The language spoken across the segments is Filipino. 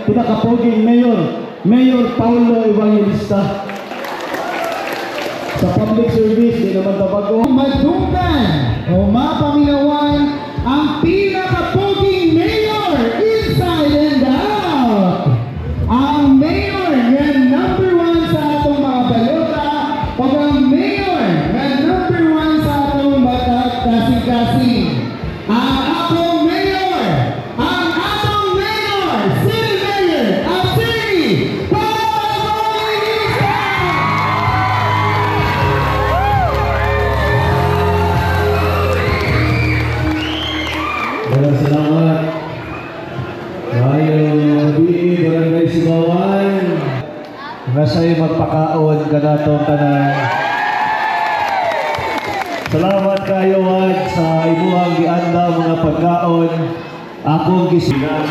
pinakapoging Mayor Paulo Evangelista. Sa public service, di naman tabago. Madunggan o mapaminawan ang pinakapoging mayor inside and out. Ang mayor na number 1 sa atong mga balota o ang mayor na number 1 sa atong batat kasing-kasing. Ang atong mayor, City Mayor of City, Paulo Evangelista! Salamat. Ayong di Barangay Sibawan. Nasa'y magpakaon ka na itong tanan. Salamat kayo Wad sa imuhang gianda mga pagkaon. Akong gisina.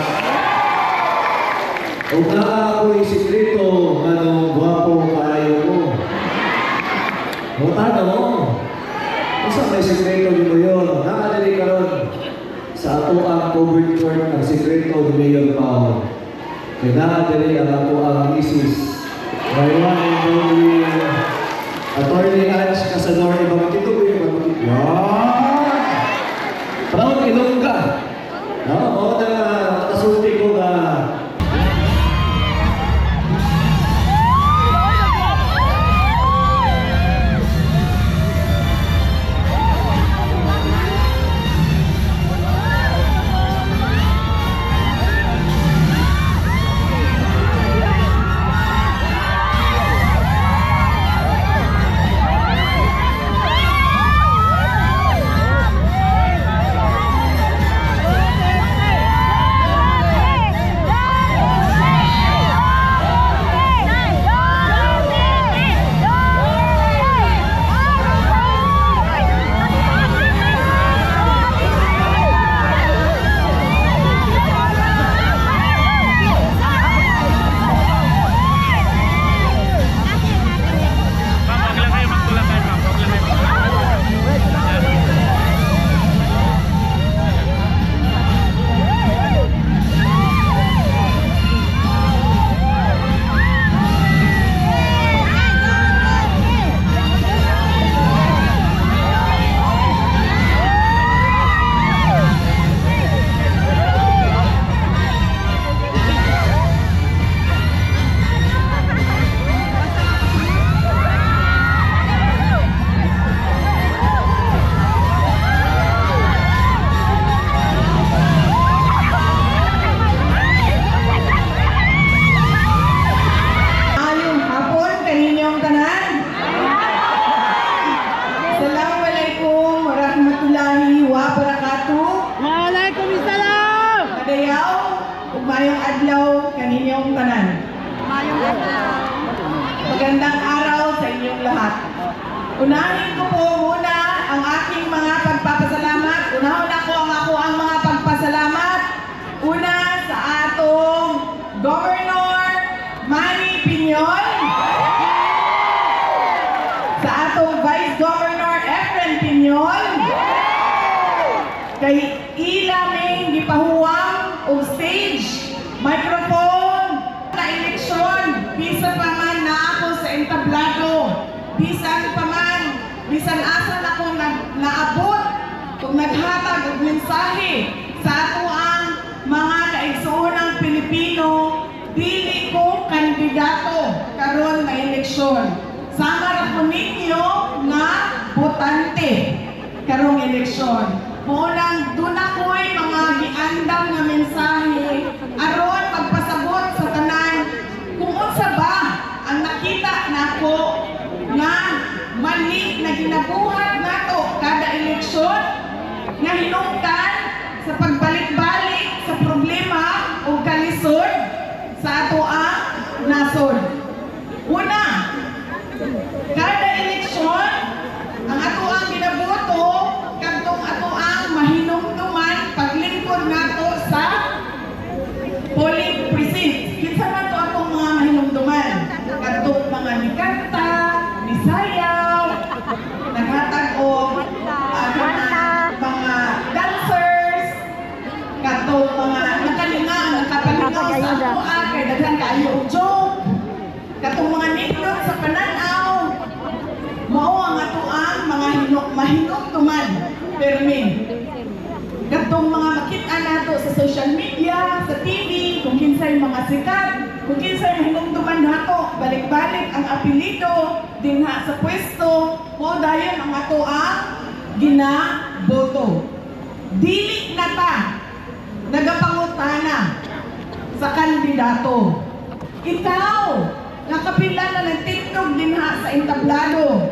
Kung ako'y sikreto, anong gwapo kayo mo. Mutano mo. Masa may sikreto nyo yun? Nakadali ka ron. Sa ato ang covered court ang sekreto ni Mayor Pao. Kinakadali ang ato ang misis. Raywan and only Attorney Ange Casador ibang ito ko yung mga yan! Proud Ilongga. O na kasulti ko na Mayong adlaw kaninyong tanan. Magandang araw sa inyong lahat. Unahin ko po muna ang aking mga pagpapasalamat. Unahon ako ang mga pagpasalamat. Una sa atong Governor Manny Piñol. Sa atong Vice Governor Efren Piñol. Kay ilaming gipahuwang og stage, microphone, na eleksyon, bisan pa man na ako sa entablado, bisan pa man, bisan asan ako naabot, kung naghatag og mensahe sa ato ang mga kaigsuonang Pilipino, dili ko kandidato karon na eleksyon. Sama ra ko ninyo nga botante karong eleksyon. Munang doon ako'y mga giandam nga mensahe aron pagpasabot sa tanan kung unsa ba ang nakita nako nga mali na ginabuhat nato kada eleksyon nga hinungdan sa pagbalik-balik sa problema o kalisod sa ato ang nasod. Una, kada eleksyon ang ato ang ginaboto kadtong ato ang mahinumduman paglingkod nato sa polling precinct. Kinsa man to atong mga mahinumduman? Kadtong mga nikanta, nisayaw, naghatag og mga dancers, kadtong mga nakapalingaw sa ato kay daghan kaayo og joke. Katong mga nindot sa pananaw. Mao ang ato ang mga mahinumduman. Permin. Katong mga makita nato sa social media, sa TV, kung kinsay mga sikat, kung kinsay mahinumduman nato, balik-balik ang apelido dinha sa pwesto, mo dayon ang ato ang ginaboto. Dili na ta nagapangutana sa kandidato. Ikaw, nakapila na nagtindog dinha sa entablado.